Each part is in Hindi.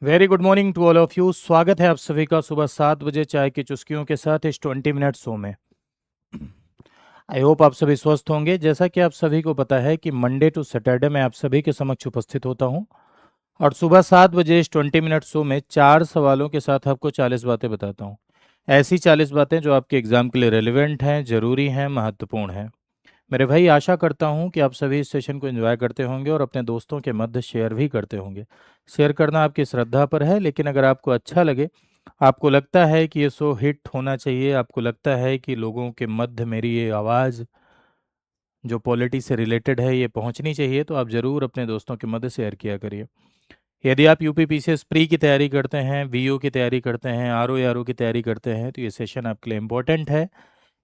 Very good morning to all of you. स्वागत है आप सभी का सुबह 7 बजे चाय की चुस्कियों के साथ इस 20 मिनट शो में। आई होप आप सभी स्वस्थ होंगे। जैसा कि आप सभी को पता है कि मंडे टू सैटरडे मैं आप सभी के समक्ष उपस्थित होता हूं और सुबह 7 बजे इस 20 मिनट शो में 4 सवालों के साथ आपको 40 बातें बताता हूं। ऐसी 40 बातें जो आपके एग्जाम के लिए रेलिवेंट हैं, जरूरी हैं, महत्वपूर्ण हैं। मेरे भाई, आशा करता हूं कि आप सभी इस सेशन को एंजॉय करते होंगे और अपने दोस्तों के मध्य शेयर भी करते होंगे। शेयर करना आपकी श्रद्धा पर है, लेकिन अगर आपको अच्छा लगे, आपको लगता है कि ये शो हिट होना चाहिए, आपको लगता है कि लोगों के मध्य मेरी ये आवाज़ जो पॉलिटी से रिलेटेड है ये पहुंचनी चाहिए, तो आप ज़रूर अपने दोस्तों के मध्य शेयर किया करिए। यदि आप यूपी पीसीएस प्री की तैयारी करते हैं, वीओ की तैयारी करते हैं, आरओ की तैयारी करते हैं, तो ये सेशन आपके लिए इम्पोर्टेंट है।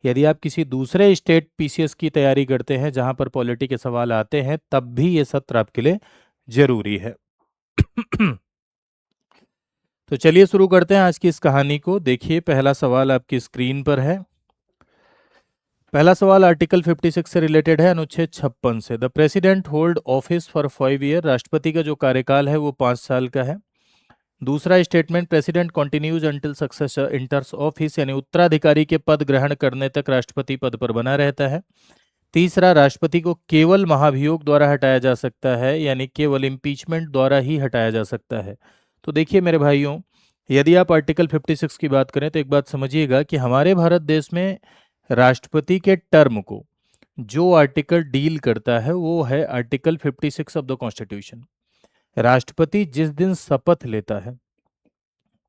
यदि आप किसी दूसरे स्टेट पीसीएस की तैयारी करते हैं जहां पर पॉलिटी के सवाल आते हैं, तब भी ये सत्र आपके लिए जरूरी है। तो चलिए शुरू करते हैं आज की इस कहानी को। देखिए, पहला सवाल आपकी स्क्रीन पर है। पहला सवाल आर्टिकल 56 से रिलेटेड है, अनुच्छेद 56 से। The president hold office for 5 year. राष्ट्रपति का जो कार्यकाल है वो 5 साल का है। दूसरा statement, president continues until successor इंटर्स office, यानी उत्तराधिकारी के पद ग्रहण करने तक राष्ट्रपति पद पर बना रहता है। तीसरा, राष्ट्रपति को केवल महाभियोग द्वारा हटाया जा सकता है, यानी केवल इम्पीचमेंट द्वारा ही हटाया जा सकता है। तो देखिए मेरे भाइयों, यदि आप आर्टिकल 56 की बात करें तो एक बात समझिएगा कि हमारे भारत देश में राष्ट्रपति के टर्म को जो आर्टिकल डील करता है वो है आर्टिकल 56 ऑफ द कॉन्स्टिट्यूशन। राष्ट्रपति जिस दिन शपथ लेता है,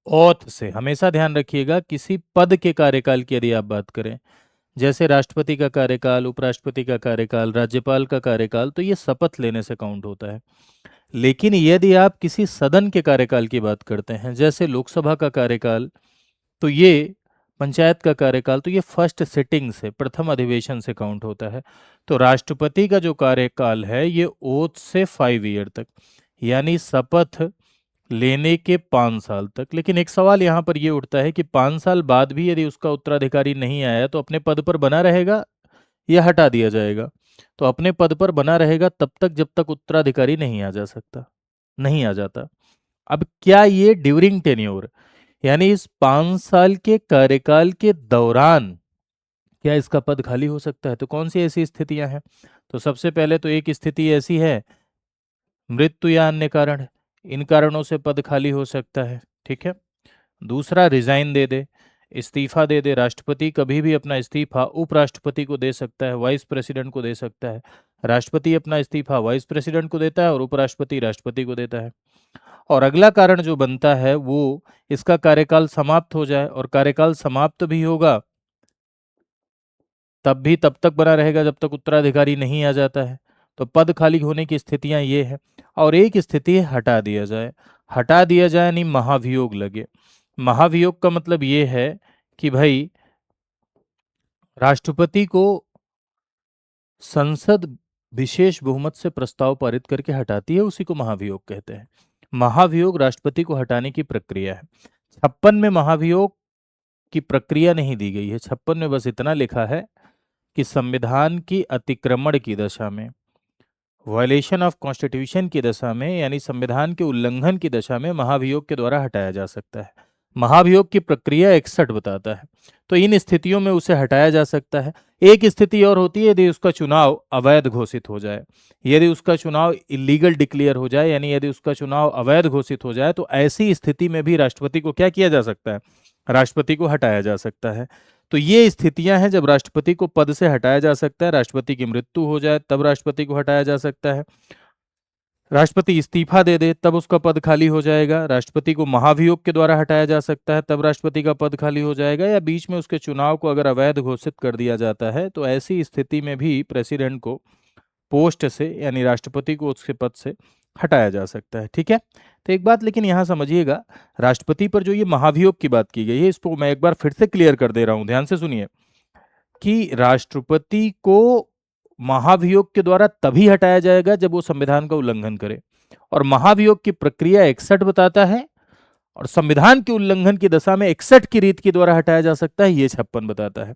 ओथ से, हमेशा ध्यान रखिएगा, किसी पद के कार्यकाल की यदि आप बात करें, जैसे राष्ट्रपति का कार्यकाल, उपराष्ट्रपति का कार्यकाल, राज्यपाल का कार्यकाल, तो ये शपथ लेने से काउंट होता है। लेकिन यदि आप किसी सदन के कार्यकाल की बात करते हैं, जैसे लोकसभा का कार्यकाल, तो ये पंचायत का कार्यकाल, तो ये फर्स्ट सिटिंग से, प्रथम अधिवेशन से काउंट होता है। तो राष्ट्रपति का जो कार्यकाल है ये ओथ से 5 ईयर तक, यानी शपथ लेने के 5 साल तक। लेकिन एक सवाल यहाँ पर ये उठता है कि 5 साल बाद भी यदि उसका उत्तराधिकारी नहीं आया तो अपने पद पर बना रहेगा या हटा दिया जाएगा? तो अपने पद पर बना रहेगा तब तक जब तक उत्तराधिकारी नहीं आ जा सकता, नहीं आ जाता। अब क्या ये ड्यूरिंग टेन्योर, यानी इस 5 साल के कार्यकाल के दौरान क्या इसका पद खाली हो सकता है? तो कौन सी ऐसी स्थितियां हैं? तो सबसे पहले तो एक स्थिति ऐसी है, मृत्यु या अन्य कारण, इन कारणों से पद खाली हो सकता है। ठीक है। दूसरा, रिजाइन दे दे, इस्तीफा दे दे। राष्ट्रपति कभी भी अपना इस्तीफा उपराष्ट्रपति को दे सकता है, वाइस प्रेसिडेंट को दे सकता है। राष्ट्रपति अपना इस्तीफा वाइस प्रेसिडेंट को देता है और उपराष्ट्रपति राष्ट्रपति को देता है। और अगला कारण जो बनता है वो इसका कार्यकाल समाप्त हो जाए, और कार्यकाल समाप्त भी होगा तब भी तब तक बना रहेगा जब तक उत्तराधिकारी नहीं आ जाता है। तो पद खाली होने की स्थितियां ये है। और एक स्थिति है हटा दिया जाए। हटा दिया जाए यानी महाभियोग लगे। महाभियोग का मतलब ये है कि भाई राष्ट्रपति को संसद विशेष बहुमत से प्रस्ताव पारित करके हटाती है, उसी को महाभियोग कहते हैं। महाभियोग राष्ट्रपति को हटाने की प्रक्रिया है। 56 में महाभियोग की प्रक्रिया नहीं दी गई है। 56 में बस इतना लिखा है कि संविधान की अतिक्रमण की दशा में, वायलेशन ऑफ कॉन्स्टिट्यूशन की दशा में, यानी संविधान के उल्लंघन की दशा में महाभियोग के द्वारा हटाया जा सकता है। महाभियोग की प्रक्रिया 61 बताता है। तो इन स्थितियों में उसे हटाया जा सकता है। एक स्थिति और होती है यदि उसका चुनाव अवैध घोषित हो जाए, यदि उसका चुनाव इलीगल डिक्लेयर हो जाए, यानी यदि उसका चुनाव अवैध घोषित हो जाए, तो ऐसी स्थिति में भी राष्ट्रपति को क्या किया जा सकता है? राष्ट्रपति को हटाया जा सकता है। तो ये स्थितियां हैं जब राष्ट्रपति को पद से हटाया जा सकता है। राष्ट्रपति की मृत्यु हो जाए तब राष्ट्रपति को हटाया जा सकता है। राष्ट्रपति इस्तीफा दे दे तब उसका पद खाली हो जाएगा। राष्ट्रपति को महाभियोग के द्वारा हटाया जा सकता है, तब राष्ट्रपति का पद खाली हो जाएगा। या बीच में उसके चुनाव को अगर अवैध घोषित कर दिया जाता है तो ऐसी स्थिति में भी प्रेसिडेंट को पोस्ट से, यानी राष्ट्रपति को उसके पद से हटाया जा सकता है। ठीक है। तो एक बात लेकिन यहां समझिएगा, राष्ट्रपति पर जो ये महाभियोग की बात की गई है, इसको मैं एक बार फिर से क्लियर कर दे रहा हूं, ध्यान से सुनिए, कि राष्ट्रपति को महाभियोग के द्वारा तभी हटाया जाएगा जब वो संविधान का उल्लंघन करे। और महाभियोग की प्रक्रिया 61 बताता है, और संविधान के उल्लंघन की दशा में 61 की रीत के द्वारा हटाया जा सकता है, ये 56 बताता है।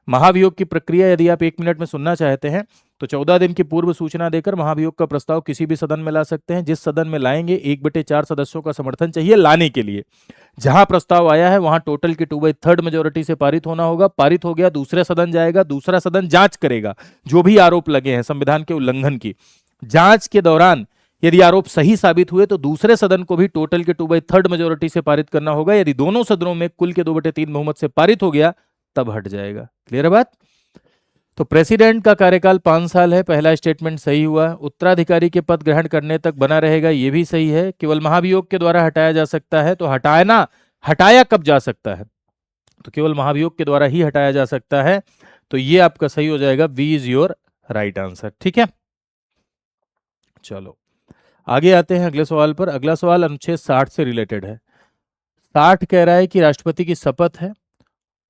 महाभियोग की प्रक्रिया यदि आप 1 मिनट में सुनना चाहते हैं तो 14 दिन की पूर्व सूचना देकर महाभियोग का प्रस्ताव किसी भी सदन में ला सकते हैं। जिस सदन में लाएंगे 1/4 सदस्यों का समर्थन चाहिए लाने के लिए। जहां प्रस्ताव आया है वहां टोटल की 2/3 मेजोरिटी से पारित होना होगा। पारित हो गया, दूसरे सदन जाएगा, दूसरा सदन जांच करेगा जो भी आरोप लगे हैं संविधान के उल्लंघन की। जांच के दौरान यदि आरोप सही साबित हुए तो दूसरे सदन को भी टोटल के 2/3 मेजोरिटी से पारित करना होगा। यदि दोनों सदनों में कुल के 2/3 बहुमत से पारित हो गया तब हट जाएगा। क्लियर है बात? तो प्रेसिडेंट का कार्यकाल 5 साल है, पहला स्टेटमेंट सही हुआ। उत्तराधिकारी के पद ग्रहण करने तक बना रहेगा, यह भी सही है। केवल महाभियोग के द्वारा हटाया जा सकता है, तो हटाया कब जा सकता है? तो केवल महाभियोग के द्वारा ही हटाया जा सकता है, तो ये आपका सही हो जाएगा। B is your right answer. ठीक है, चलो आगे आते हैं अगले सवाल पर। अगला सवाल अनुच्छेद 60 से रिलेटेड है। 60 कह रहा है कि राष्ट्रपति की शपथ है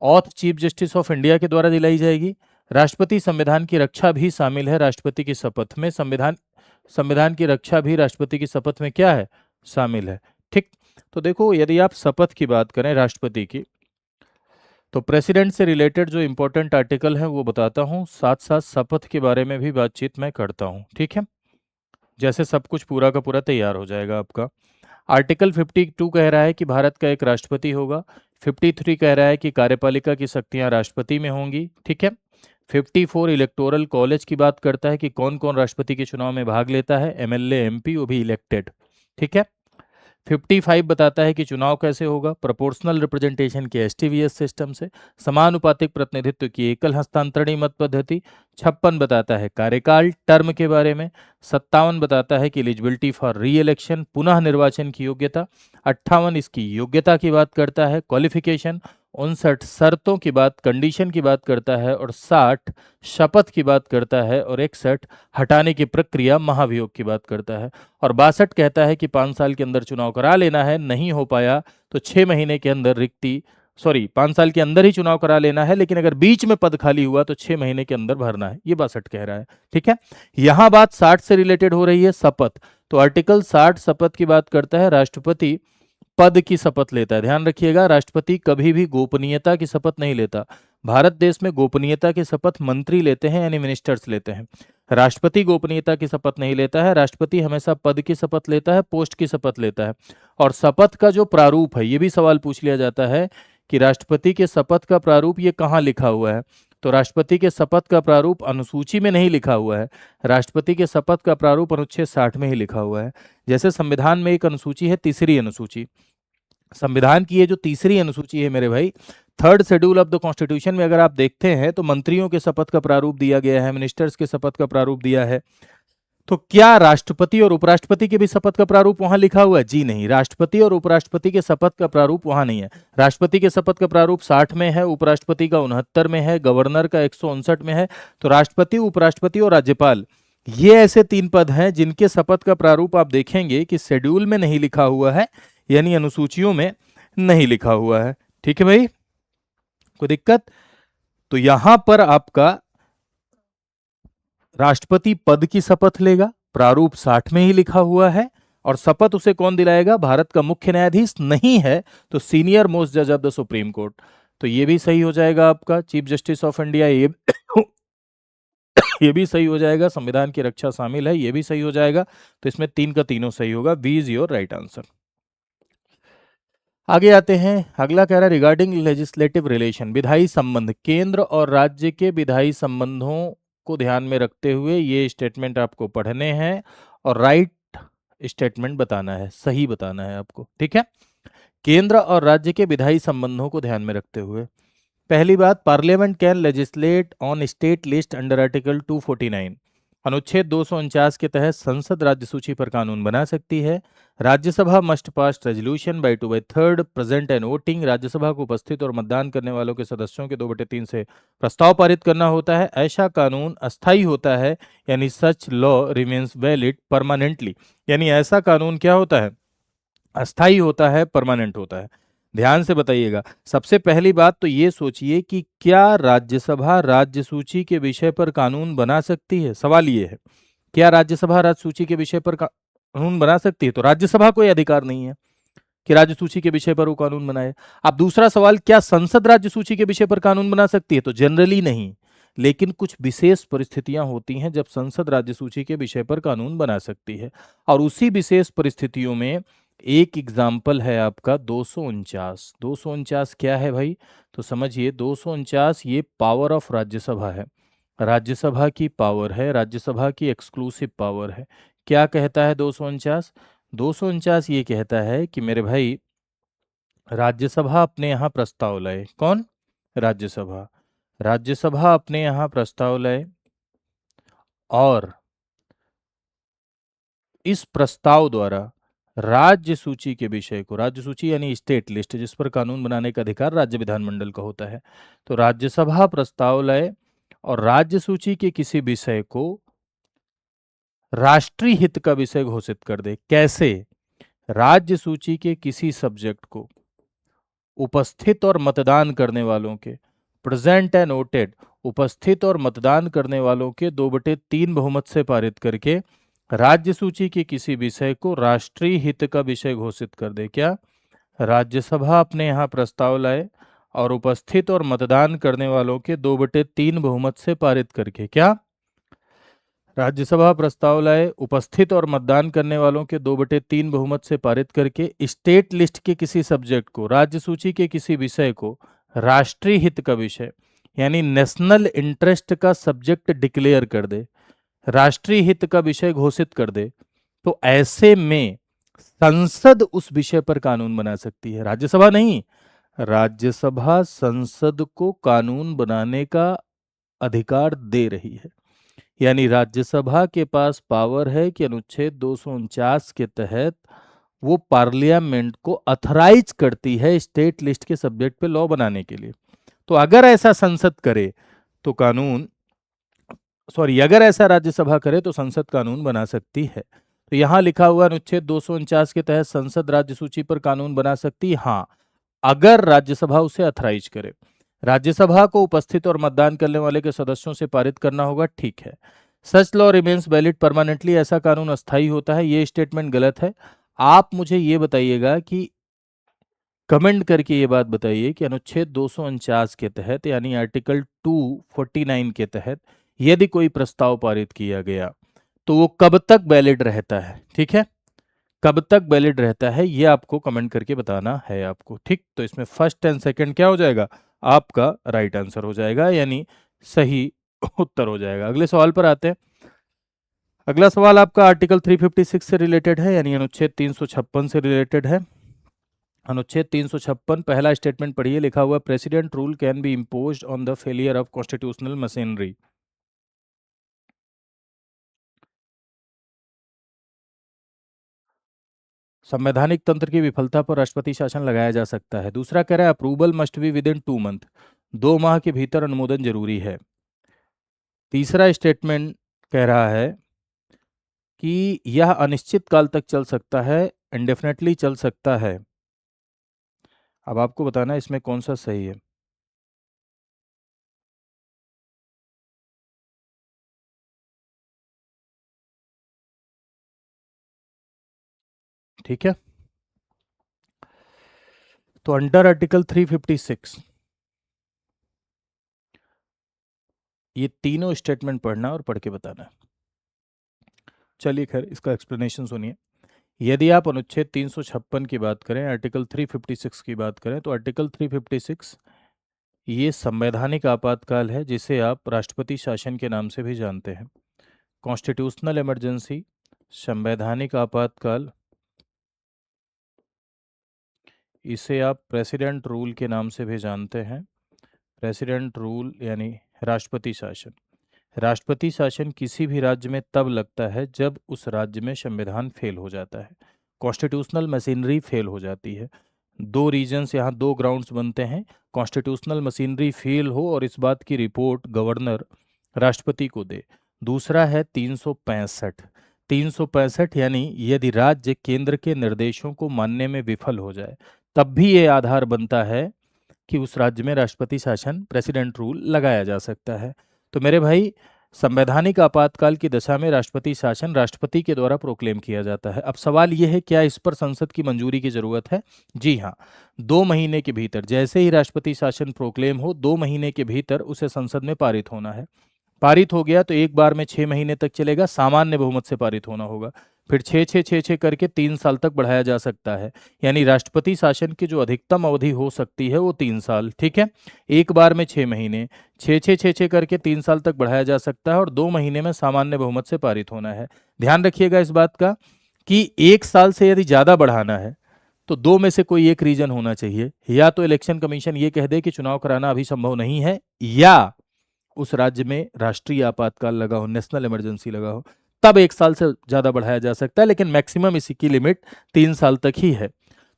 auth chief justice of India के द्वारा दिलाई जाएगी। राष्ट्रपति संविधान की रक्षा भी शामिल है राष्ट्रपति की शपथ में। संविधान की रक्षा भी राष्ट्रपति की शपथ में क्या है? शामिल है। ठीक, तो देखो यदि आप शपथ की बात करें राष्ट्रपति की, तो प्रेसिडेंट से रिलेटेड जो इंपॉर्टेंट आर्टिकल है वो बताता हूं, साथ साथ शपथ के बारे में भी बातचीत मैं करता हूं। ठीक है, जैसे सब कुछ पूरा का पूरा तैयार हो जाएगा आपका। आर्टिकल 52 कह रहा है कि भारत का एक राष्ट्रपति होगा। 53 कह रहा है कि कार्यपालिका की शक्तियां राष्ट्रपति में होंगी। ठीक है, 54 इलेक्टोरल कॉलेज की बात करता है कि कौन कौन राष्ट्रपति के चुनाव में भाग लेता है, एमएलए एमपी वो भी इलेक्टेड। ठीक है, 55 बताता है कि चुनाव कैसे होगा, प्रोपोर्शनल रिप्रेजेंटेशन के एसटीवीएस सिस्टम से, समानुपातिक प्रतिनिधित्व की एकल हस्तांतरणी मत पद्धति। 56 बताता है कार्यकाल टर्म के बारे में। 57 बताता है कि एलिजिबिलिटी फॉर री इलेक्शन पुनः निर्वाचन की योग्यता। 58 इसकी योग्यता की बात करता है, क्वालिफिकेशन। 59 शर्तों की बात, कंडीशन की बात करता है। और 60 शपथ की बात करता है। और 61 हटाने की प्रक्रिया महाभियोग की बात करता है। और 62 कहता है कि 5 साल के अंदर चुनाव करा लेना है, नहीं हो पाया तो 6 महीने के अंदर 5 साल के अंदर ही चुनाव करा लेना है, लेकिन अगर बीच में पद खाली हुआ तो 6 महीने के अंदर भरना है। ये 62 कह रहा है। ठीक है, यहां बात 60 से रिलेटेड हो रही है, शपथ। तो आर्टिकल 60 शपथ की बात करता है, राष्ट्रपति पद की शपथ लेता है। ध्यान रखिएगा, राष्ट्रपति कभी भी गोपनीयता की शपथ नहीं लेता। भारत देश में गोपनीयता की शपथ मंत्री लेते हैं, यानी मिनिस्टर्स लेते हैं। राष्ट्रपति गोपनीयता की शपथ नहीं लेता है। राष्ट्रपति हमेशा पद की शपथ लेता है, पोस्ट की शपथ लेता है। और शपथ का जो प्रारूप है, ये भी सवाल पूछ लिया जाता है कि राष्ट्रपति के शपथ का प्रारूप ये कहाँ लिखा हुआ है। तो राष्ट्रपति के शपथ का प्रारूप अनुसूची में नहीं लिखा हुआ है। राष्ट्रपति के शपथ का प्रारूप अनुच्छेद 60 में ही लिखा हुआ है। जैसे संविधान में एक अनुसूची है, तीसरी अनुसूची। संविधान की ये जो तीसरी अनुसूची है मेरे भाई, 3rd schedule of the constitution में अगर आप देखते हैं तो मंत्रियों के शपथ का प्रारूप दिया गया है, मिनिस्टर्स के शपथ का प्रारूप दिया है। तो क्या राष्ट्रपति और उपराष्ट्रपति के भी शपथ का प्रारूप वहां लिखा हुआ है? जी नहीं, राष्ट्रपति और उपराष्ट्रपति के शपथ का प्रारूप वहां नहीं है। राष्ट्रपति के शपथ का प्रारूप 60 में है, उपराष्ट्रपति का 69 में है, गवर्नर का 159 में है। तो राष्ट्रपति, उपराष्ट्रपति और राज्यपाल, ये ऐसे 3 पद हैं जिनके शपथ का प्रारूप आप देखेंगे कि शेड्यूल में नहीं लिखा हुआ है, यानी अनुसूचियों में नहीं लिखा हुआ है। ठीक है भाई, कोई दिक्कत? तो यहां पर आपका राष्ट्रपति पद की शपथ लेगा, प्रारूप 60 में ही लिखा हुआ है। और शपथ उसे कौन दिलाएगा? भारत का मुख्य न्यायाधीश नहीं है तो सीनियर मोस्ट जज ऑफ द सुप्रीम कोर्ट। तो ये भी सही हो जाएगा आपका, चीफ जस्टिस ऑफ इंडिया। ये भी सही हो जाएगा, संविधान की रक्षा शामिल है, ये भी सही हो जाएगा। तो इसमें 3 का तीनों सही होगा। B is your right answer. आगे आते हैं, अगला कह रहा है रिगार्डिंग लेजिस्लेटिव रिलेशन, विधायी संबंध। केंद्र और राज्य के विधायी संबंधों को ध्यान में रखते हुए ये स्टेटमेंट आपको पढ़ने हैं और राइट स्टेटमेंट बताना है, सही बताना है आपको। ठीक है, केंद्र और राज्य के विधायी संबंधों को ध्यान में रखते हुए पहली बात, parliament can legislate on state list under article 249। अनुच्छेद 249 के तहत संसद राज्य सूची पर कानून बना सकती है। Rajya Sabha must pass resolution bye 2/3 present and voting. Rajya Sabha को उपस्थित और मतदान करने वालों के सदस्यों के 2/3 से प्रस्ताव पारित करना होता है। ऐसा कानून अस्थायी होता है, यानी such law remains valid permanently. यानी ऐसा कानून क्या होता है? अस्थायी होता है, परमानेंट होता है। ध्यान से बताइएगा। सबसे पहली बात तो ये सोचिए कि क्या राज्यसभा राज्य सूची के विषय पर कानून बना सकती है? सवाल ये है, क्या राज्यसभा राज्य सूची के विषय पर कानून बना सकती है? तो राज्यसभा को यह अधिकार नहीं है। कि राज्य सूची के विषय पर वो कानून बनाए। अब दूसरा सवाल, क्या संसद राज्य सूची के विषय पर कानून बना सकती है? तो जनरली नहीं, लेकिन कुछ विशेष परिस्थितियां होती हैं जब संसद राज्य सूची के विषय पर कानून बना सकती है, और उसी विशेष परिस्थितियों में एक एग्जाम्पल है आपका 249। 249 क्या है भाई? तो समझिए, 249 ये पावर ऑफ राज्यसभा है, राज्यसभा की पावर है, राज्यसभा की एक्सक्लूसिव पावर है। क्या कहता है 249? 249 ये कहता है कि मेरे भाई, राज्यसभा अपने यहाँ प्रस्ताव लाए। कौन? राज्यसभा। राज्यसभा अपने यहाँ प्रस्ताव लाए और इस प्रस्ताव द्वारा राज्य सूची के विषय को, राज्य सूची यानी स्टेट लिस्ट, जिस पर कानून बनाने का अधिकार राज्य विधानमंडल का होता है, तो राज्यसभा प्रस्ताव लाए और राज्य सूची के किसी विषय को राष्ट्रीय हित का विषय घोषित कर दे। कैसे? राज्य सूची के किसी सब्जेक्ट को उपस्थित और मतदान करने वालों के, प्रेजेंट एंड वोटेड, उपस्थित और मतदान करने वालों के 2/3 बहुमत से पारित करके राज्य सूची के किसी विषय को राष्ट्रीय हित का विषय घोषित कर दे। क्या? राज्यसभा अपने यहाँ प्रस्ताव लाए और उपस्थित और मतदान करने वालों के 2/3 बहुमत से पारित करके, क्या? राज्यसभा प्रस्ताव लाए, उपस्थित और मतदान करने वालों के 2/3 बहुमत से पारित करके स्टेट लिस्ट के किसी सब्जेक्ट को, राज्य सूची के किसी विषय को राष्ट्रीय हित का विषय यानी नेशनल इंटरेस्ट का सब्जेक्ट डिक्लेयर कर दे, राष्ट्रीय हित का विषय घोषित कर दे, तो ऐसे में संसद उस विषय पर कानून बना सकती है, राज्यसभा नहीं। राज्यसभा संसद को कानून बनाने का अधिकार दे रही है, यानी राज्यसभा के पास पावर है कि अनुच्छेद 249 के तहत वो पार्लियामेंट को अथराइज करती है स्टेट लिस्ट के सब्जेक्ट पे लॉ बनाने के लिए। तो अगर ऐसा संसद करे तो कानून, सॉरी, अगर ऐसा राज्यसभा करे तो संसद कानून बना सकती है। तो यहां लिखा हुआ अनुच्छेद 249 के तहत संसद राज्य सूची पर कानून बना सकती है, हाँ, अगर राज्यसभा उसे अथराइज करे। राज्यसभा को उपस्थित और मतदान करने वाले के सदस्यों से पारित करना होगा, ठीक है। Such law remains valid permanently, ऐसा कानून अस्थायी होता है, ये स्टेटमेंट गलत है। आप मुझे ये बताइएगा कि कमेंट करके ये बात बताइए कि अनुच्छेद 249 के तहत यानी आर्टिकल 249 के तहत यदि कोई प्रस्ताव पारित किया गया तो वो कब तक वैलिड रहता है? ठीक है, कब तक वैलिड रहता है ये आपको कमेंट करके बताना है आपको, ठीक। तो इसमें फर्स्ट एंड सेकंड क्या हो जाएगा? आपका राइट आंसर हो जाएगा, यानी सही उत्तर हो जाएगा। अगले सवाल पर आते हैं। अगला सवाल आपका आर्टिकल 356 से रिलेटेड है, यानी अनुच्छेद 356 से रिलेटेड है। अनुच्छेद 356 पहला स्टेटमेंट पढ़िए, लिखा हुआ president rule can be imposed on the failure of constitutional machinery. संवैधानिक तंत्र की विफलता पर राष्ट्रपति शासन लगाया जा सकता है। दूसरा कह रहा है approval must be with in 2 month, 2 माह के भीतर अनुमोदन जरूरी है। तीसरा स्टेटमेंट कह रहा है कि यह अनिश्चित काल तक चल सकता है, इंडेफिनेटली चल सकता है। अब आपको बताना है इसमें कौन सा सही है। ठीक है, तो अंडर आर्टिकल 356 ये तीनों स्टेटमेंट पढ़ना और पढ़ के बताना है। चलिए खैर, इसका एक्सप्लेनेशन सुनिए। यदि आप अनुच्छेद 356 की बात करें, आर्टिकल 356 की बात करें, तो आर्टिकल 356 ये संवैधानिक आपातकाल है, जिसे आप राष्ट्रपति शासन के नाम से भी जानते हैं। कॉन्स्टिट्यूशनल इमरजेंसी, संवैधानिक आपातकाल, इसे आप प्रेसिडेंट रूल के नाम से भी जानते हैं। प्रेसिडेंट रूल यानी राष्ट्रपति शासन। राष्ट्रपति शासन किसी भी राज्य में तब लगता है जब उस राज्य में संविधान फेल हो जाता है, कॉन्स्टिट्यूशनल मशीनरी फेल हो जाती है। दो रीजन्स, यहाँ दो ग्राउंड्स बनते हैं। कॉन्स्टिट्यूशनल मशीनरी फेल हो और इस बात की रिपोर्ट गवर्नर राष्ट्रपति को दे। दूसरा है 365। 365 यानी यदि राज्य केंद्र के निर्देशों को मानने में विफल हो जाए, तब भी ये आधार बनता है कि उस राज्य में राष्ट्रपति शासन, प्रेसिडेंट रूल लगाया जा सकता है। तो मेरे भाई, संवैधानिक आपातकाल की दशा में राष्ट्रपति शासन राष्ट्रपति के द्वारा प्रोक्लेम किया जाता है। अब सवाल यह है, क्या इस पर संसद की मंजूरी की जरूरत है? जी हाँ, 2 महीने के भीतर, जैसे ही राष्ट्रपति शासन प्रोक्लेम हो, 2 महीने के भीतर उसे संसद में पारित होना है। पारित हो गया तो एक बार में 6 महीने तक चलेगा, सामान्य बहुमत से पारित होना होगा। फिर 6 6 6 6 करके 3 साल तक बढ़ाया जा सकता है। यानी राष्ट्रपति शासन की जो अधिकतम अवधि हो सकती है वो 3 साल। ठीक है, एक बार में 6 महीने, 6 6 6 6 करके 3 साल तक बढ़ाया जा सकता है और 2 महीने में सामान्य बहुमत से पारित होना है। ध्यान रखिएगा इस बात का कि 1 साल से यदि ज्यादा बढ़ाना है तो दो में से कोई एक रीजन होना चाहिए। या तो इलेक्शन कमीशन ये कह दे कि चुनाव कराना अभी संभव नहीं है, या उस राज्य में राष्ट्रीय आपातकाल लगा हो, नेशनल इमरजेंसी लगा हो, तब 1 साल से ज्यादा बढ़ाया जा सकता है, लेकिन मैक्सिमम इसी की लिमिट 3 साल तक ही है।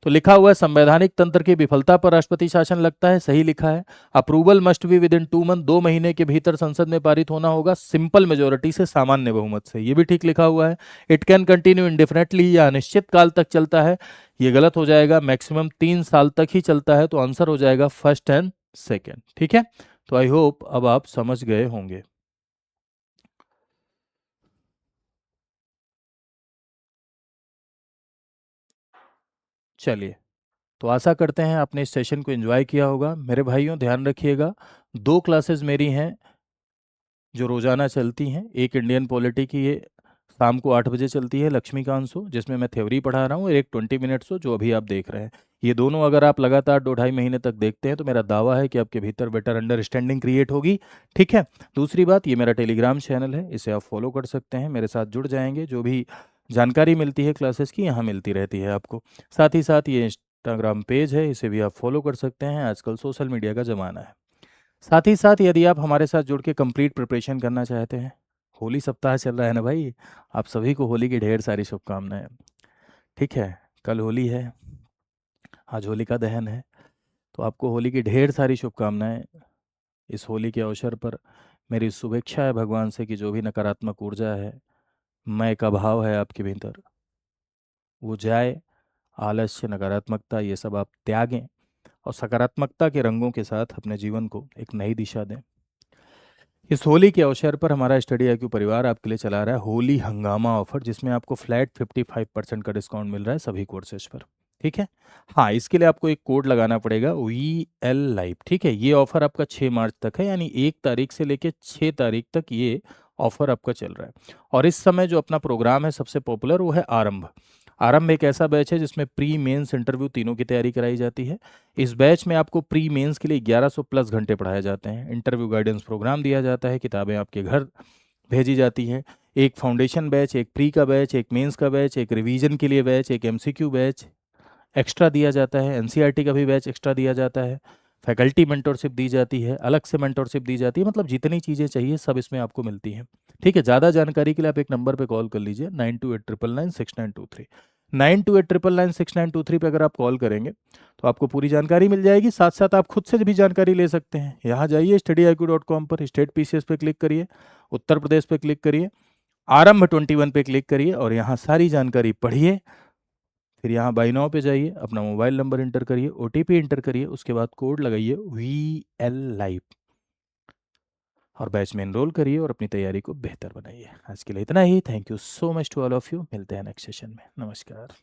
तो लिखा हुआ है संवैधानिक तंत्र की विफलता पर राष्ट्रपति शासन लगता है, सही लिखा है। Approval must be with in 2 month, 2 महीने के भीतर संसद में पारित होना होगा, सिंपल मेजोरिटी से, सामान्य बहुमत से, ये भी ठीक लिखा हुआ है। इट कैन कंटिन्यू इंडेफिनेटली, या अनिश्चित काल तक चलता है, ये गलत हो जाएगा, मैक्सिमम 3 साल तक ही चलता है। तो आंसर हो जाएगा फर्स्ट एंड सेकेंड। ठीक है, तो आई होप अब आप समझ गए होंगे। चलिए, तो आशा करते हैं आपने इस सेशन को एंजॉय किया होगा। मेरे भाइयों ध्यान रखिएगा, 2 क्लासेस मेरी हैं जो रोजाना चलती हैं। एक इंडियन पॉलिटी की, ये शाम को 8 बजे चलती है, लक्ष्मीकांत शो, जिसमें मैं थ्योरी पढ़ा रहा हूँ, और एक 20 मिनट शो जो अभी आप देख रहे हैं। ये दोनों अगर आप लगातार 2 ढाई महीने तक देखते हैं तो मेरा दावा है कि आपके भीतर बेटर अंडरस्टैंडिंग क्रिएट होगी। ठीक है, दूसरी बात, ये मेरा टेलीग्राम चैनल है, इसे आप फॉलो कर सकते हैं, मेरे साथ जुड़ जाएंगे। जो भी जानकारी मिलती है क्लासेस की, यहाँ मिलती रहती है आपको। साथ ही साथ ये इंस्टाग्राम पेज है, इसे भी आप फॉलो कर सकते हैं, आजकल सोशल मीडिया का ज़माना है। साथ ही साथ यदि आप हमारे साथ जुड़ के कंप्लीट प्रिपरेशन करना चाहते हैं, होली सप्ताह चल रहा है ना भाई, आप सभी को होली की ढेर सारी शुभकामनाएं। ठीक है, कल होली है, आज होलिका दहन है, तो आपको होली की ढेर सारी शुभकामनाएं। इस होली के अवसर पर मेरी शुभेच्छा है भगवान से कि जो भी नकारात्मक ऊर्जा है, मैं का भाव है आपके भीतर, वो जाए। आलस्य, नकारात्मकता, ये सब आप त्यागें और सकारात्मकता के रंगों के साथ अपने जीवन को एक नई दिशा दें। इस होली के अवसर पर हमारा स्टडी आईक्यू परिवार आपके लिए चला रहा है होली हंगामा ऑफर, जिसमें आपको फ्लैट 55% का डिस्काउंट मिल रहा है सभी कोर्सेज पर। ठीक है, हाँ, इसके लिए आपको एक कोड लगाना पड़ेगा, VL Live। ठीक है, ये ऑफर आपका 6 मार्च तक है, यानी 1 तारीख से लेकर 6 तारीख तक ये ऑफर आपका चल रहा है। और इस समय जो अपना प्रोग्राम है सबसे पॉपुलर, वो है आरंभ। आरंभ एक ऐसा बैच है जिसमें प्री मेंस इंटरव्यू तीनों की तैयारी कराई जाती है। इस बैच में आपको प्री मेंस के लिए 1100 प्लस घंटे पढ़ाए जाते हैं, इंटरव्यू गाइडेंस प्रोग्राम दिया जाता है, किताबें आपके घर भेजी जाती हैं। एक फाउंडेशन बैच, एक प्री का बैच, एक मेंस का बैच, एक रिवीजन के लिए बैच, एक MCQ बैच एक्स्ट्रा दिया जाता है, NCERT का भी बैच एक्स्ट्रा दिया जाता है, फैकल्टी मेंटोरशिप दी जाती है, अलग से मेंटोरशिप दी जाती है, मतलब जितनी चीज़ें चाहिए सब इसमें आपको मिलती हैं। ठीक है, ज़्यादा जानकारी के लिए आप एक नंबर पे कॉल कर लीजिए, 9289996923। 9289996923 पे अगर आप कॉल करेंगे तो आपको पूरी जानकारी मिल जाएगी। साथ साथ आप खुद से भी जानकारी ले सकते हैं। यहाँ जाइए studyIQ.com पर, स्टेट PCS पे क्लिक करिए, उत्तर प्रदेश पे क्लिक करिए, आरंभ 21 पे क्लिक करिए और यहाँ सारी जानकारी पढ़िए। फिर यहाँ बाई नाउ पे जाइए, अपना मोबाइल नंबर इंटर करिए, OTP इंटर करिए, उसके बाद कोड लगाइए VL Live और बैच में एनरोल करिए और अपनी तैयारी को बेहतर बनाइए। आज के लिए इतना ही। Thank you so much to all of you. मिलते हैं नेक्स्ट सेशन में। नमस्कार।